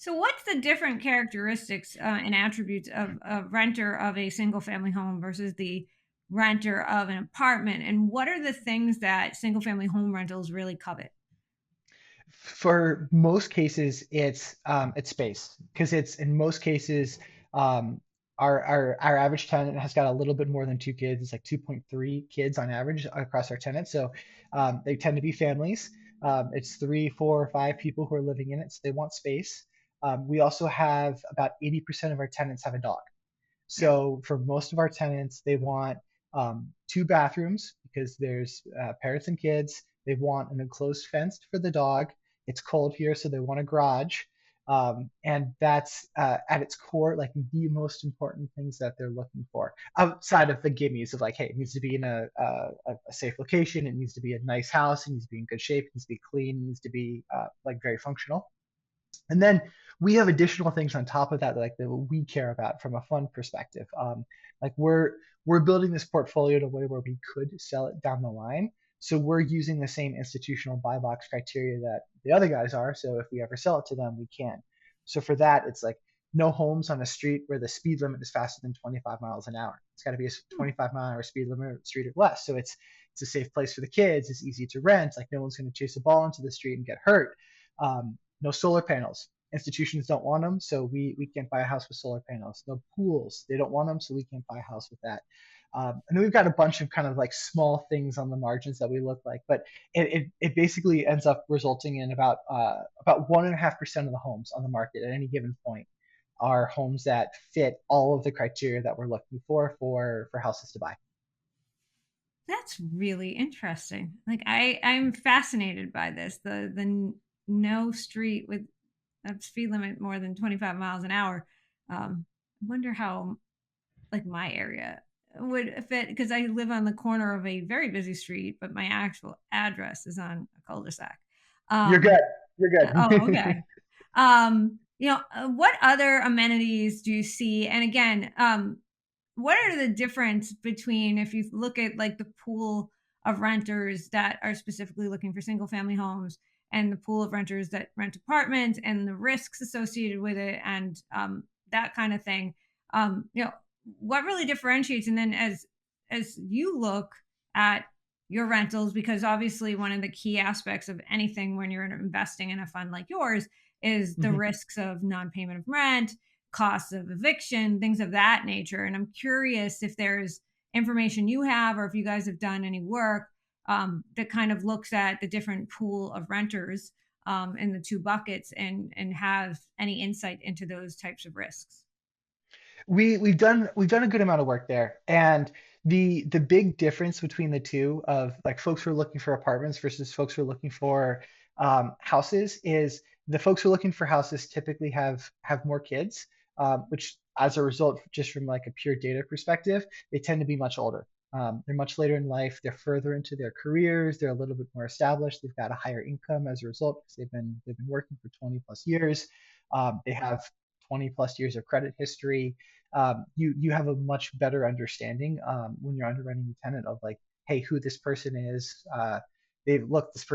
So, what's the different characteristics and attributes of a renter of a single family home versus the renter of an apartment? And what are the things that single family home rentals really covet? For most cases, it's space because it's in most cases um, our average tenant has got a little bit more than two kids. It's like 2.3 kids on average across our tenants. So they tend to be families. It's three, four, or five people who are living in it. So they want space. We also have about 80% of our tenants have a dog. Yeah. So for most of our tenants, they want two bathrooms because there's parents and kids. They want an enclosed fence for the dog. It's cold here, so they want a garage. And that's at its core, like the most important things that they're looking for outside of the gimmies of like, hey, it needs to be in a safe location. It needs to be a nice house. It needs to be in good shape. It needs to be clean. It needs to be like very functional. And then we have additional things on top of that, like that we care about from a fund perspective. Like we're building this portfolio in a way where we could sell it down the line. So we're using the same institutional buy box criteria that the other guys are. So if we ever sell it to them, we can. So for that, it's like no homes on a street where the speed limit is faster than 25 miles an hour. It's got to be a 25-mile-an-hour speed limit street or less. So it's a safe place for the kids. It's easy to rent. Like no one's going to chase a ball into the street and get hurt. No solar panels. Institutions don't want them, so we can't buy a house with solar panels. No pools. They don't want them, so we can't buy a house with that. And then we've got a bunch of kind of like small things on the margins that we look like, but it basically ends up resulting in about 1.5% of the homes on the market at any given point are homes that fit all of the criteria that we're looking for houses to buy. That's really interesting. Like I'm fascinated by this. No street with a speed limit more than 25 miles an hour. I wonder how like my area would fit because I live on the corner of a very busy street, but my actual address is on a cul-de-sac. You're good. Um, You're oh, good. okay. What other amenities do you see? And again, what are the difference between if you look at like the pool of renters that are specifically looking for single family homes and the pool of renters that rent apartments and the risks associated with it and that kind of thing? What really differentiates? And then as you look at your rentals, because obviously one of the key aspects of anything when you're investing in a fund like yours is the Mhm. risks of non-payment of rent, costs of eviction, things of that nature. And I'm curious if there's information you have or if you guys have done any work that kind of looks at the different pool of renters in the two buckets and have any insight into those types of risks. We've done a good amount of work there, and the big difference between the two of like folks who are looking for apartments versus folks who are looking for houses is the folks who are looking for houses typically have more kids, which as a result, just from like a pure data perspective, they tend to be much older. They're much later in life. They're further into their careers. They're a little bit more established. They've got a higher income as a result because they've been working for 20 plus years. They have 20 plus years of credit history. You have a much better understanding when you're underwriting the tenant of like, hey, who this person is. They've look, this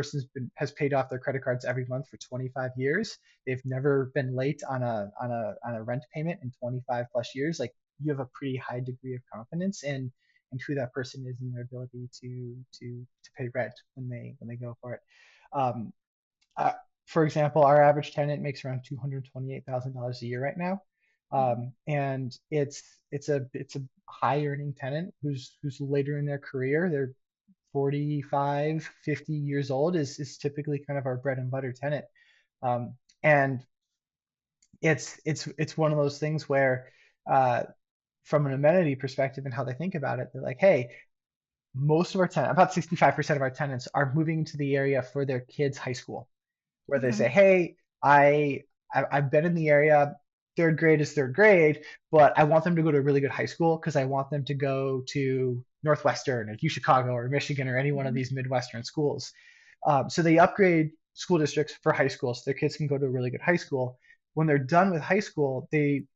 has paid off their credit cards every month for 25 years. They've never been late on a rent payment in 25 plus years. Like you have a pretty high degree of confidence in who that person is and their ability to pay rent when they go for it. Um, uh, for example, our average tenant makes around $228,000 a year right now, and it's a high earning tenant who's later in their career. They're 45, 50 years old is typically kind of our bread and butter tenant, and it's one of those things where, uh, from an amenity perspective and how they think about it, they're like, hey, most of our tenants, about 65% of our tenants are moving to the area for their kids' high school where they Okay. say, "Hey, I've been in the area. Third grade is third grade, but I want them to go to a really good high school because I want them to go to Northwestern or U Chicago or Michigan or any one of Mhm. these Midwestern schools." So they upgrade school districts for high school so their kids can go to a really good high school. When they're done with high school, they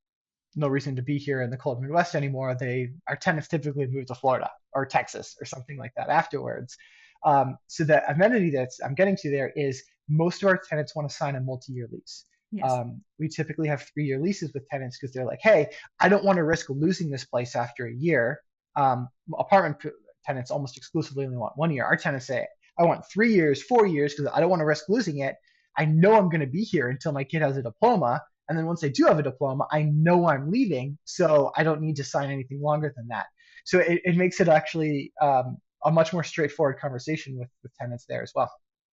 no reason to be here in the cold Midwest anymore. Our tenants typically move to Florida or Texas or something like that afterwards. So the amenity that I'm getting to there is most of our tenants want to sign a multi-year lease. Yes. We typically have 3-year leases with tenants because they're like, hey, I don't want to risk losing this place after a year. Apartment tenants almost exclusively only want 1 year. Our tenants say, I want 3 years, 4 years because I don't want to risk losing it. I know I'm going to be here until my kid has a diploma. And then once I do have a diploma, I know I'm leaving. So I don't need to sign anything longer than that. So it makes it actually a much more straightforward conversation with tenants there as well.